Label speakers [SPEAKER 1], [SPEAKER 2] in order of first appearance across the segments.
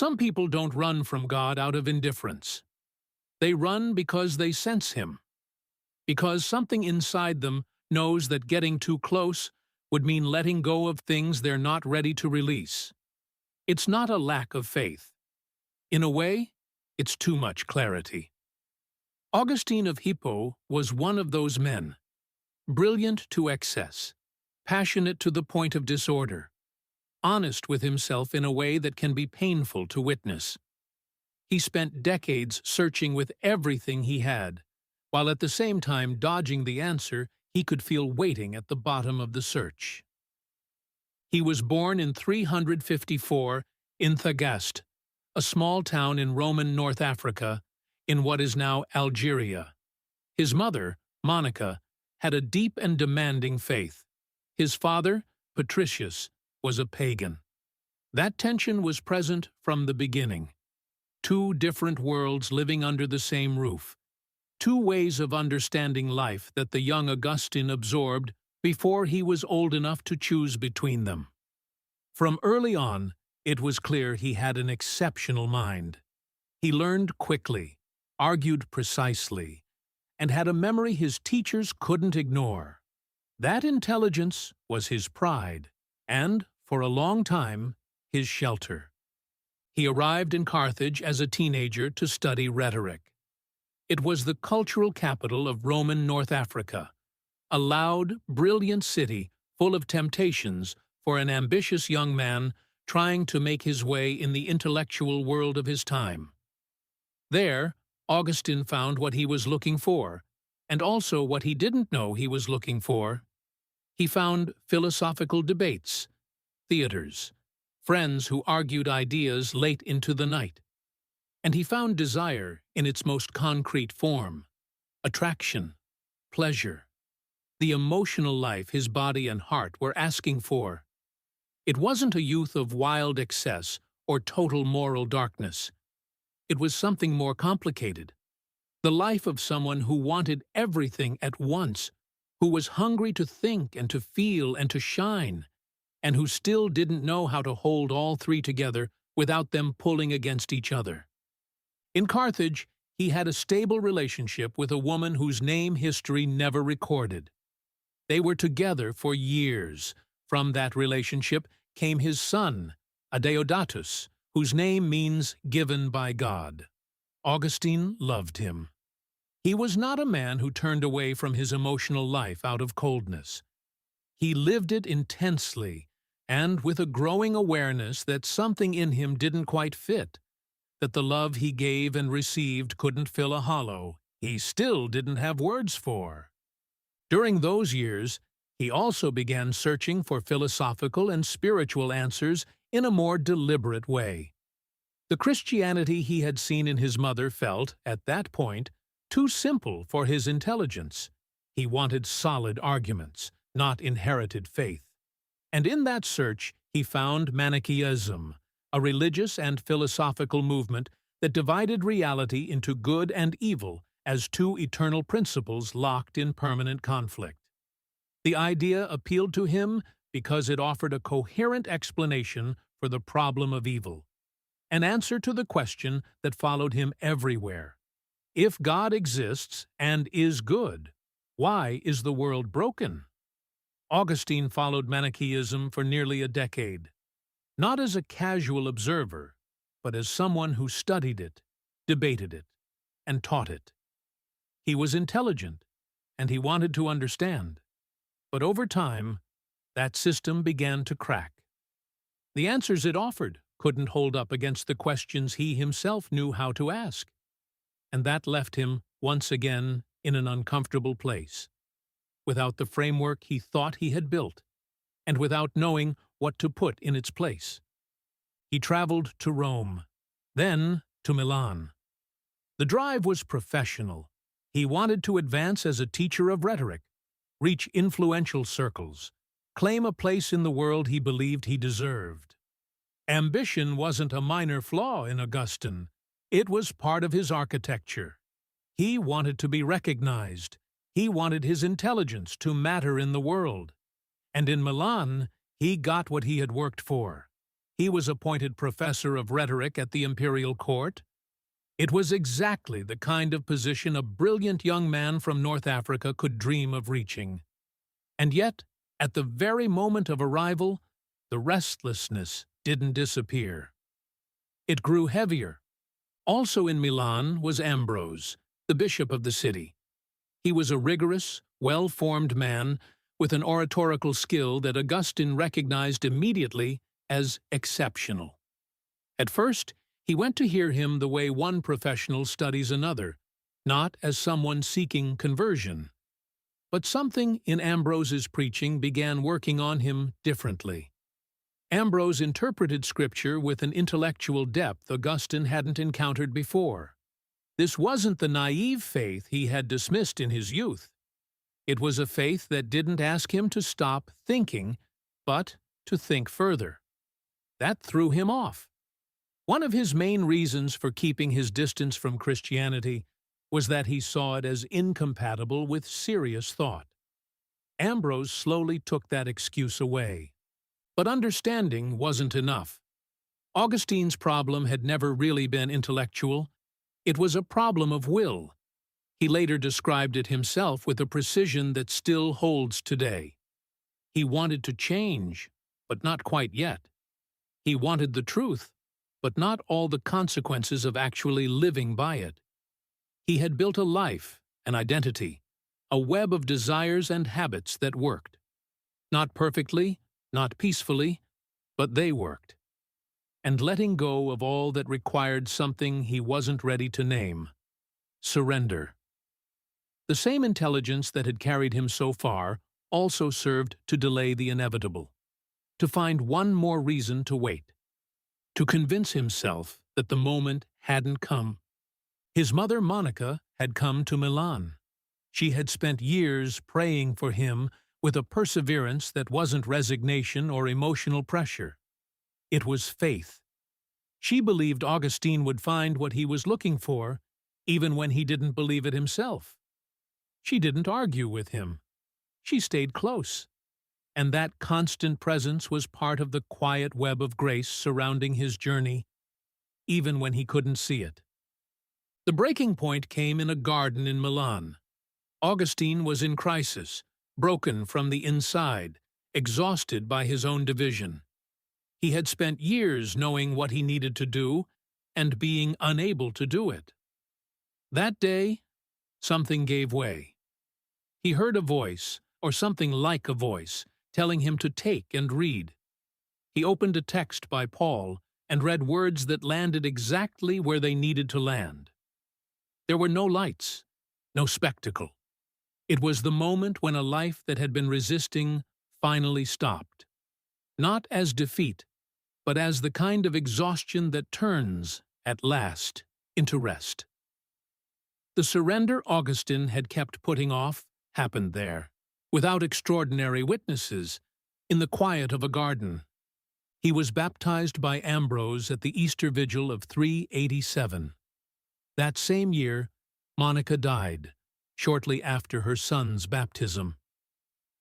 [SPEAKER 1] Some people don't run from God out of indifference. They run because they sense Him, because something inside them knows that getting too close would mean letting go of things they're not ready to release. It's not a lack of faith. In a way, it's too much clarity. Augustine of Hippo was one of those men, brilliant to excess, passionate to the point of disorder, honest with himself in a way that can be painful to witness. He spent decades searching with everything he had, while at the same time dodging the answer he could feel waiting at the bottom of the search. He was born in 354 in Tagaste, a small town in Roman North Africa, in what is now Algeria. His mother, Monica, had a deep and demanding faith. His father, Patricius, was a pagan. That tension was present from the beginning. Two different worlds living under the same roof. Two ways of understanding life that the young Augustine absorbed before he was old enough to choose between them. From early on, it was clear he had an exceptional mind. He learned quickly, argued precisely, and had a memory his teachers couldn't ignore. That intelligence was his pride, and, for a long time, his shelter. He arrived in Carthage as a teenager to study rhetoric. It was the cultural capital of Roman North Africa, a loud, brilliant city full of temptations for an ambitious young man trying to make his way in the intellectual world of his time. There, Augustine found what he was looking for, and also what he didn't know he was looking for. He found philosophical debates, theaters, friends who argued ideas late into the night. And he found desire in its most concrete form, attraction, pleasure, the emotional life his body and heart were asking for. It wasn't a youth of wild excess or total moral darkness. It was something more complicated. The life of someone who wanted everything at once, who was hungry to think and to feel and to shine, and who still didn't know how to hold all three together without them pulling against each other. In Carthage, he had a stable relationship with a woman whose name history never recorded. They were together for years. From that relationship came his son, Adeodatus, whose name means given by God. Augustine loved him. He was not a man who turned away from his emotional life out of coldness. He lived it intensely, and with a growing awareness that something in him didn't quite fit, that the love he gave and received couldn't fill a hollow he still didn't have words for. During those years, he also began searching for philosophical and spiritual answers in a more deliberate way. The Christianity he had seen in his mother felt, at that point, too simple for his intelligence. He wanted solid arguments, not inherited faith. And in that search, he found Manichaeism, a religious and philosophical movement that divided reality into good and evil as two eternal principles locked in permanent conflict. The idea appealed to him because it offered a coherent explanation for the problem of evil, an answer to the question that followed him everywhere. If God exists and is good, why is the world broken? Augustine followed Manichaeism for nearly a decade, not as a casual observer, but as someone who studied it, debated it, and taught it. He was intelligent, and he wanted to understand. But over time, that system began to crack. The answers it offered couldn't hold up against the questions he himself knew how to ask. And that left him, once again, in an uncomfortable place, without the framework he thought he had built, and without knowing what to put in its place. He traveled to Rome, then to Milan. The drive was professional. He wanted to advance as a teacher of rhetoric, reach influential circles, claim a place in the world he believed he deserved. Ambition wasn't a minor flaw in Augustine. It was part of his architecture. He wanted to be recognized. He wanted his intelligence to matter in the world. And in Milan, he got what he had worked for. He was appointed professor of rhetoric at the imperial court. It was exactly the kind of position a brilliant young man from North Africa could dream of reaching. And yet, at the very moment of arrival, the restlessness didn't disappear. It grew heavier. Also in Milan was Ambrose, the bishop of the city. He was a rigorous, well-formed man with an oratorical skill that Augustine recognized immediately as exceptional. At first, he went to hear him the way one professional studies another, not as someone seeking conversion. But something in Ambrose's preaching began working on him differently. Ambrose interpreted Scripture with an intellectual depth Augustine hadn't encountered before. This wasn't the naive faith he had dismissed in his youth. It was a faith that didn't ask him to stop thinking, but to think further. That threw him off. One of his main reasons for keeping his distance from Christianity was that he saw it as incompatible with serious thought. Ambrose slowly took that excuse away. But understanding wasn't enough. Augustine's problem had never really been intellectual. It was a problem of will. He later described it himself with a precision that still holds today. He wanted to change, but not quite yet. He wanted the truth, but not all the consequences of actually living by it. He had built a life, an identity, a web of desires and habits that worked. Not perfectly, not peacefully, but they worked. And letting go of all that required something he wasn't ready to name. Surrender. The same intelligence that had carried him so far also served to delay the inevitable, to find one more reason to wait, to convince himself that the moment hadn't come. His mother, Monica, had come to Milan. She had spent years praying for him with a perseverance that wasn't resignation or emotional pressure. It was faith. She believed Augustine would find what he was looking for, even when he didn't believe it himself. She didn't argue with him. She stayed close. And that constant presence was part of the quiet web of grace surrounding his journey, even when he couldn't see it. The breaking point came in a garden in Milan. Augustine was in crisis, broken from the inside, exhausted by his own division. He had spent years knowing what he needed to do and being unable to do it. That day, something gave way. He heard a voice, or something like a voice, telling him to take and read. He opened a text by Paul and read words that landed exactly where they needed to land. There were no lights, no spectacle. It was the moment when a life that had been resisting finally stopped. Not as defeat, but as the kind of exhaustion that turns, at last, into rest. The surrender Augustine had kept putting off happened there, without extraordinary witnesses, in the quiet of a garden. He was baptized by Ambrose at the Easter Vigil of 387. That same year, Monica died, shortly after her son's baptism.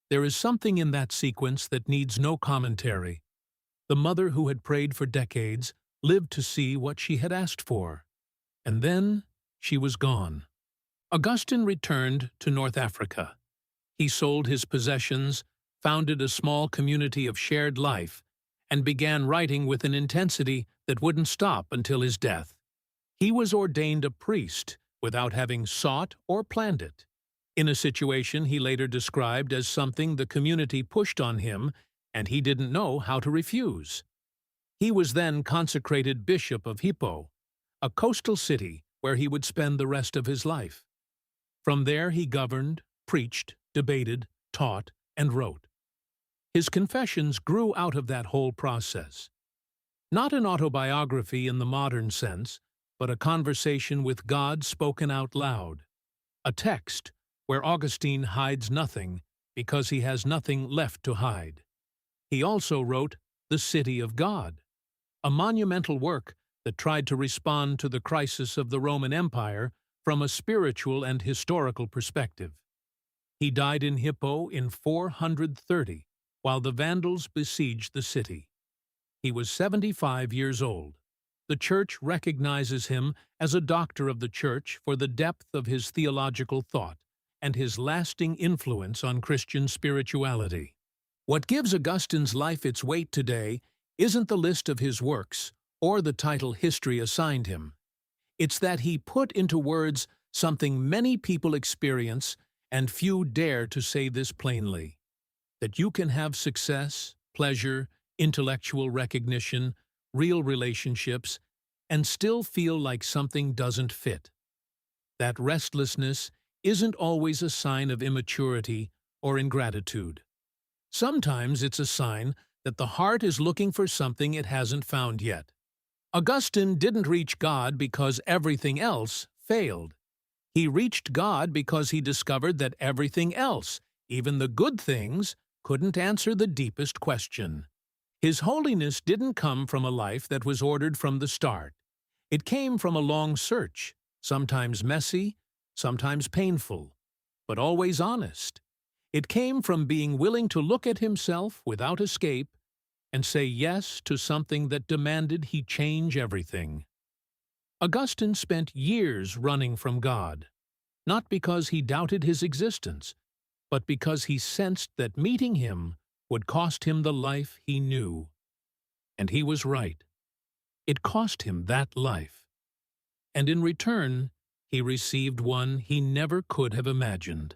[SPEAKER 1] There is something in that sequence that needs no commentary. The mother who had prayed for decades lived to see what she had asked for. And then she was gone. Augustine returned to North Africa. He sold his possessions, founded a small community of shared life, and began writing with an intensity that wouldn't stop until his death. He was ordained a priest without having sought or planned it, in a situation he later described as something the community pushed on him and he didn't know how to refuse. He was then consecrated Bishop of Hippo, a coastal city where he would spend the rest of his life. From there he governed, preached, debated, taught, and wrote. His confessions grew out of that whole process. Not an autobiography in the modern sense, but a conversation with God spoken out loud. A text where Augustine hides nothing because he has nothing left to hide. He also wrote The City of God, a monumental work that tried to respond to the crisis of the Roman Empire from a spiritual and historical perspective. He died in Hippo in 430, while the Vandals besieged the city. He was 75 years old. The Church recognizes him as a doctor of the Church for the depth of his theological thought and his lasting influence on Christian spirituality. What gives Augustine's life its weight today isn't the list of his works or the title history assigned him. It's that he put into words something many people experience and few dare to say this plainly: that you can have success, pleasure, intellectual recognition, real relationships, and still feel like something doesn't fit. That restlessness isn't always a sign of immaturity or ingratitude. Sometimes it's a sign that the heart is looking for something it hasn't found yet. Augustine didn't reach God because everything else failed. He reached God because he discovered that everything else, even the good things, couldn't answer the deepest question. His holiness didn't come from a life that was ordered from the start. It came from a long search, sometimes messy, sometimes painful, but always honest. It came from being willing to look at himself without escape and say yes to something that demanded he change everything. Augustine spent years running from God, not because he doubted his existence, but because he sensed that meeting him would cost him the life he knew. And he was right. It cost him that life. And in return, he received one he never could have imagined.